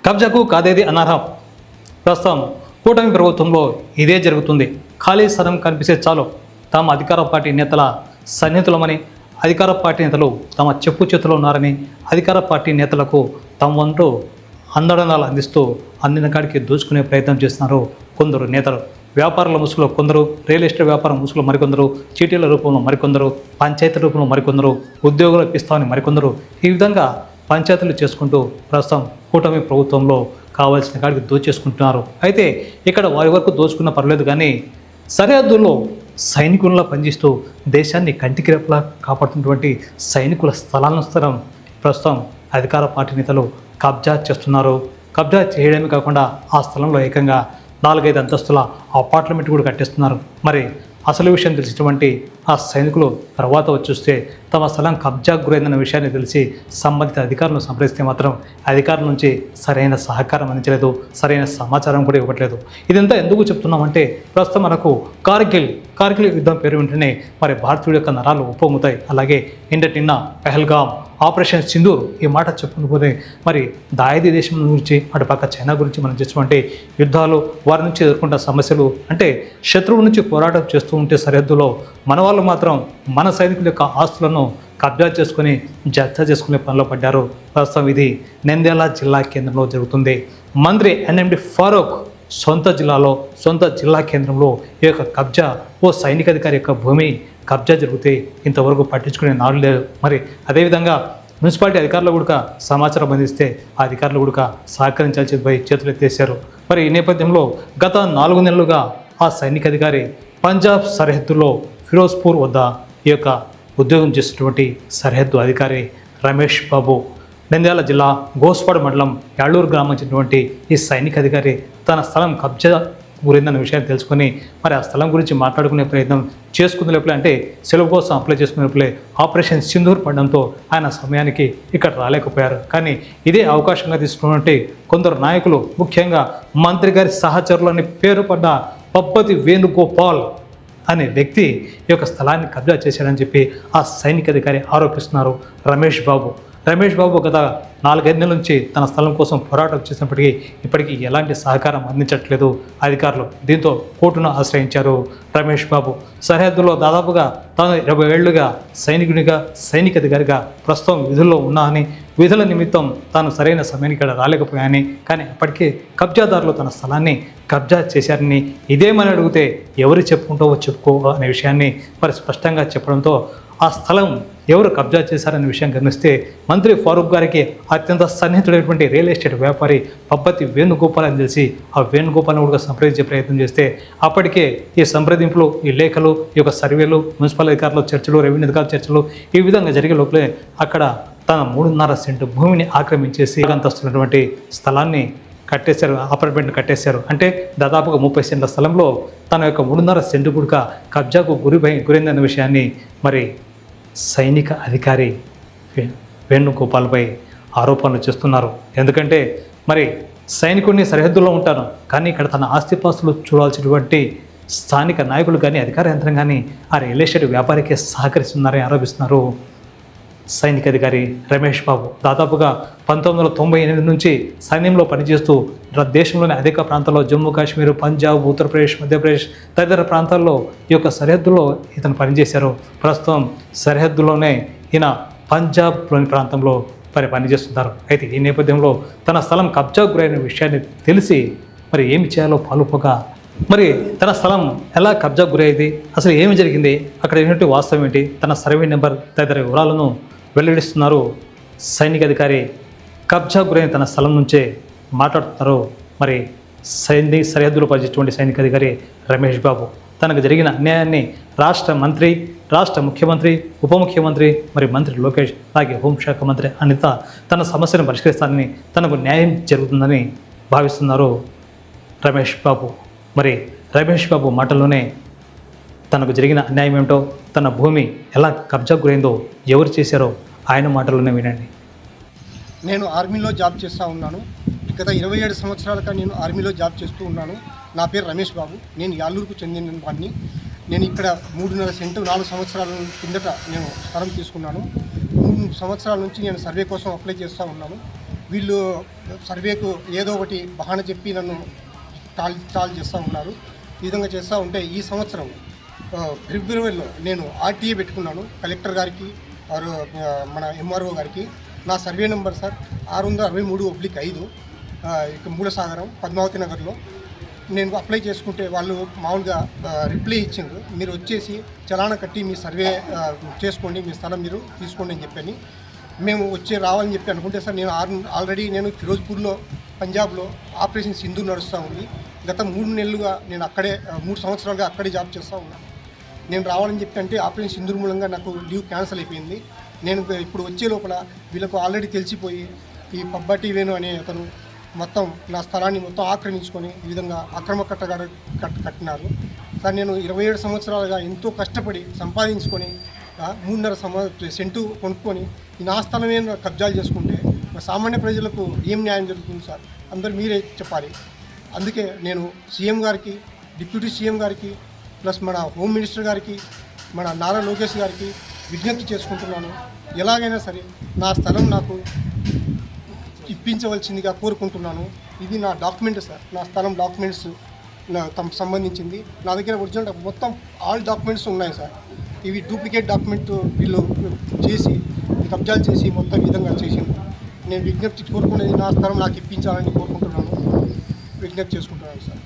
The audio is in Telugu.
కబ్జాకు కాదేది అనర్హం. ప్రస్తుతం కూటమి ప్రభుత్వంలో ఇదే జరుగుతుంది. ఖాళీ స్థలం కనిపిస్తే చాలు తమ అధికార పార్టీ నేతల సన్నిహితులమని, అధికార పార్టీ నేతలు తమ చెప్పు చేతుల్లో ఉన్నారని, అధికార పార్టీ నేతలకు తమ వంతు అందడందాలు అందిస్తూ అందిన కాడికి దోచుకునే ప్రయత్నం చేస్తున్నారు కొందరు నేతలు. వ్యాపారాల ముసుగులో కొందరు, రియల్ ఎస్టేట్ వ్యాపారం ముసుగులో మరికొందరు, చీటీల రూపంలో మరికొందరు, పంచాయతీ రూపంలో మరికొందరు, ఉద్యోగులు ఇస్తామని మరికొందరు, ఈ విధంగా పంచాయతీలు చేసుకుంటూ ప్రస్తుతం కూటమి ప్రభుత్వంలో కావాల్సిన కాడికి దోచేసుకుంటున్నారు. అయితే ఇక్కడ వారి వరకు దోచుకున్న పర్లేదు, కానీ సరిహద్దుల్లో సైనికుల్లా పనిచేస్తూ దేశాన్ని కంటికి రెప్పలా కాపాడుతున్నటువంటి సైనికుల స్థలం ప్రస్తుతం అధికార పార్టీ నేతలు కబ్జా చేస్తున్నారు. కబ్జా చేయడమే కాకుండా ఆ స్థలంలో ఏకంగా 4-5 అంతస్తుల అపార్ట్మెంట్ కూడా కట్టిస్తున్నారు. మరి అసలు విషయం తెలిసినటువంటి ఆ సైనికులు తర్వాత వచ్చేస్తే తమ స్థలం కబ్జాకు గురైందన్న విషయాన్ని తెలిసి సంబంధిత అధికారులను సంప్రదిస్తే మాత్రం అధికారుల నుంచి సరైన సహకారం అందించలేదు, సరైన సమాచారం కూడా ఇవ్వట్లేదు. ఇదంతా ఎందుకు చెప్తున్నామంటే ప్రస్తుతం మనకు కార్గిల్ యుద్ధం పేరు వెంటనే మరి భారతీయుడి యొక్క నరాలు ఉప్పొంగుతాయి. అలాగే నిన్న పెహల్గాం, ఆపరేషన్ సింధూర్ ఈ మాట చెప్పుకుని మరి దాయాది దేశం గురించి, అటు పక్క చైనా గురించి మనం చేసినటువంటి యుద్ధాలు, వారి నుంచి ఎదుర్కొంటున్న సమస్యలు, అంటే శత్రువు నుంచి పోరాటం చేస్తూ ఉంటే సరిహద్దులో మన వాళ్ళు మాత్రం మన సైనికుల యొక్క ఆస్తులను కబ్జా చేసుకుని జప్తా చేసుకునే పనిలో పడ్డారు. ప్రస్తుతం ఇది నంద్యాల జిల్లా కేంద్రంలో జరుగుతుంది. మంత్రి ఎన్ఎండి ఫారూక్ సొంత జిల్లా కేంద్రంలో ఈ యొక్క కబ్జా, ఓ సైనికాధికారి యొక్క భూమి కబ్జా జరిగితే ఇంతవరకు పట్టించుకునే నాడు లేదు. మరి అదేవిధంగా మున్సిపాలిటీ అధికారులు కూడా సమాచారం అందిస్తే ఆ అధికారులు కూడా సహకరించాల్సి పోయి చేతులు ఎత్తేశారు. మరి ఈ నేపథ్యంలో గత 4 నెలలుగా ఆ సైనికాధికారి పంజాబ్ సరిహద్దులో ఫిరోజ్పూర్ వద్ద ఈ యొక్క ఉద్యోగం చేస్తున్నటువంటి సరిహద్దు అధికారి రమేష్ బాబు, నంద్యాల జిల్లా గోస్పాడు మండలం యాళ్ళూరు గ్రామం చెందినటువంటి ఈ సైనిక అధికారి తన స్థలం కబ్జా గురైందన్న విషయాన్ని తెలుసుకొని మరి ఆ స్థలం గురించి మాట్లాడుకునే ప్రయత్నం చేసుకునే లోపలే, అంటే సెలవు కోసం అప్లై చేసుకునే లోపలే ఆపరేషన్ సింధూర్ పడడంతో ఆయన సమయానికి ఇక్కడ రాలేకపోయారు. కానీ ఇదే అవకాశంగా తీసుకున్నట్టు కొందరు నాయకులు, ముఖ్యంగా మంత్రి గారి సహచరులని పేరు పడ్డ పబ్బతి వేణుగోపాల్ అనే వ్యక్తి ఈ యొక్క స్థలాన్ని కబ్జా చేశాడని చెప్పి ఆ సైనిక అధికారి ఆరోపిస్తున్నారు. రమేష్ బాబు గత 4-5 నెలల నుంచి తన స్థలం కోసం పోరాటం చేసినప్పటికీ ఇప్పటికీ ఎలాంటి సహకారం అందించట్లేదు అధికారులు. దీంతో కోర్టును ఆశ్రయించారు రమేష్ బాబు. సరిహద్దులో దాదాపుగా తాను 20 ఏళ్లుగా సైనిక అధికారిగా ప్రస్తుతం విధుల్లో ఉన్నానని, విధుల నిమిత్తం తాను సరైన సమయానికి ఇక్కడ రాలేకపోయానని, కానీ అప్పటికే కబ్జాదారులు తన స్థలాన్ని కబ్జా చేశారని, ఇదేమని అడిగితే ఎవరు చెప్పుకో అనే విషయాన్ని మరి స్పష్టంగా చెప్పడంతో ఆ స్థలం ఎవరు కబ్జా చేశారనే విషయం గమనిస్తే మంత్రి ఫారూక్ గారికి అత్యంత సన్నిహితుడైనటువంటి రియల్ ఎస్టేట్ వ్యాపారి పబ్బతి వేణుగోపాల్ అని తెలిసి ఆ వేణుగోపాల్ని కూడా సంప్రదించే ప్రయత్నం చేస్తే అప్పటికే ఈ సంప్రదింపులు, ఈ లేఖలు, ఈ యొక్క సర్వేలు, మున్సిపల్ అధికారుల చర్చలు, రెవెన్యూ అధికారుల చర్చలు ఈ విధంగా జరిగే లోపలే అక్కడ తన 3.5 సెంటు భూమిని ఆక్రమించేసి అంతస్తున్నటువంటి స్థలాన్ని కట్టేశారు, అపార్ట్మెంట్ కట్టేశారు. అంటే దాదాపుగా 30 సెంట్ల స్థలంలో తన యొక్క 3.5 సెంటు కూడా కబ్జాకు గురైందన్న విషయాన్ని మరి సైనిక అధికారి వేణుగోపాల్పై ఆరోపణలు చేస్తున్నారు. ఎందుకంటే మరి సైనికుడిని సరిహద్దుల్లో ఉంటాను, కానీ ఇక్కడ తన ఆస్తిపాస్తులు చూడాల్సినటువంటి స్థానిక నాయకులు కానీ అధికార యంత్రం కానీ ఆ రియల్ ఎస్టేట్ వ్యాపారికి సహకరిస్తున్నారని ఆరోపిస్తున్నారు సైనిక అధికారి రమేష్ బాబు. దాదాపుగా 1998 నుంచి సైన్యంలో పనిచేస్తూ దేశంలోని అనేక ప్రాంతాల్లో, జమ్మూ కాశ్మీర్, పంజాబ్, ఉత్తరప్రదేశ్, మధ్యప్రదేశ్ తదితర ప్రాంతాల్లో ఈ యొక్క సరిహద్దులో ఇతను పనిచేశారు. ప్రస్తుతం సరిహద్దులోనే ఈయన పంజాబ్లోని ప్రాంతంలో పనిచేస్తున్నారు. అయితే ఈ నేపథ్యంలో తన స్థలం కబ్జా గురైన విషయాన్ని తెలిసి మరి ఏమి చేయాలో పాలుపోగా మరి తన స్థలం ఎలా కబ్జా గురైంది, అసలు ఏమి జరిగింది, అక్కడ ఏంటంటే వాస్తవం ఏంటి, తన సర్వే నెంబర్ తదితర వివరాలను వెల్లడిస్తున్నారు సైనిక అధికారి. కబ్జా గురైన తన స్థలం నుంచే మాట్లాడుతున్నారు మరి సరిహద్దులో పనిచేసేటువంటి సైనిక అధికారి రమేష్ బాబు. తనకు జరిగిన అన్యాయాన్ని రాష్ట్ర ముఖ్యమంత్రి, ఉప ముఖ్యమంత్రి, మరి మంత్రి లోకేష్, అలాగే హోంశాఖ మంత్రి అనిత తన సమస్యను పరిష్కరిస్తానని, తనకు న్యాయం జరుగుతుందని భావిస్తున్నారు రమేష్ బాబు. మరి రమేష్ బాబు మాటల్లోనే తనకు జరిగిన అన్యాయం ఏమిటో, తన భూమి ఎలా కబ్జా గురైందో, ఎవరు చేశారో ఆయన మాటల్లోనే వినండి. నేను ఆర్మీలో జాబ్ చేస్తూ ఉన్నాను. గత 27 సంవత్సరాలుగా నేను ఆర్మీలో జాబ్ చేస్తూ ఉన్నాను. నా పేరు రమేష్ బాబు. నేను యాళ్ళూరుకు చెందిన వాడిని. నేను ఇక్కడ 3.5 సెంటు 4 సంవత్సరాల కిందట నేను స్థలం తీసుకున్నాను. 3 సంవత్సరాల నుంచి నేను సర్వే కోసం అప్లై చేస్తూ ఉన్నాను. వీళ్ళు సర్వేకు ఏదో ఒకటి బహాన చెప్పి నన్ను టాల్ చేస్తూ ఉన్నారు. ఈ విధంగా చేస్తూ ఉంటే ఈ సంవత్సరం ఫిబ్రవరిలో నేను ఆర్టీఏ పెట్టుకున్నాను కలెక్టర్ గారికి మన ఎంఆర్ఓ గారికి. నా సర్వే నెంబర్ సార్ 663/5 ఇక మూలసాగరం పద్మావతి నగర్లో. నేను అప్లై చేసుకుంటే వాళ్ళు మామూలుగా రిప్లై ఇచ్చిండ్రు, మీరు వచ్చేసి చలానా కట్టి మీ సర్వే చేసుకోండి, మీ స్థలం మీరు తీసుకోండి అని చెప్పని. మేము రావాలని చెప్పి అనుకుంటే సార్ నేను ఆల్రెడీ నేను ఫిరోజ్పూర్లో పంజాబ్లో ఆపరేషన్ సింధూర్ నడుస్తూ ఉంది. గత 3 నెలలుగా నేను అక్కడే 3 సంవత్సరాలుగా అక్కడే జాబ్ చేస్తూ ఉన్నాను. నేను రావాలని చెప్పి అంటే ఆపరేషన్ సింధూర్ మూలంగా నాకు లీవ్ క్యాన్సిల్ అయిపోయింది. నేను ఇప్పుడు వచ్చే లోపల వీళ్ళకు ఆల్రెడీ తెలిసిపోయి ఈ పబ్బటి వేణు అనే అతను మొత్తం నా స్థలాన్ని మొత్తం ఆక్రమించుకొని ఈ విధంగా అక్రమ కట్టినారు సార్. నేను 27 సంవత్సరాలుగా ఎంతో కష్టపడి సంపాదించుకొని 3.5 సెంటు కొనుక్కొని నా స్థలమే కబ్జాలు చేసుకుంటే సామాన్య ప్రజలకు ఏం న్యాయం జరుగుతుంది సార్? అందరూ మీరే చెప్పాలి. అందుకే నేను సీఎం గారికి, డిప్యూటీ సీఎం గారికి, ప్లస్ మన హోమ్ మినిస్టర్ గారికి, మన నారా లోకేష్ గారికి విజ్ఞప్తి చేసుకుంటున్నాను. ఎలాగైనా సరే నా స్థలం నాకు ఇప్పించవలసిందిగా కోరుకుంటున్నాను. ఇది నా డాక్యుమెంట్ సార్, నా స్థలం డాక్యుమెంట్స్ తమకు సంబంధించింది. నా దగ్గర ఒరిజినల్ మొత్తం ఆల్ డాక్యుమెంట్స్ ఉన్నాయి సార్. ఇవి డూప్లికేట్ డాక్యుమెంట్ వీళ్ళు చేసి కబ్జాలు చేసి మొత్తం విధంగా చేసింది. నేను విజ్ఞప్తి కోరుకునేది నా స్థలం నాకు ఇప్పించాలని కోరుకుంటున్నాను, విజ్ఞప్తి చేసుకుంటున్నాను సార్.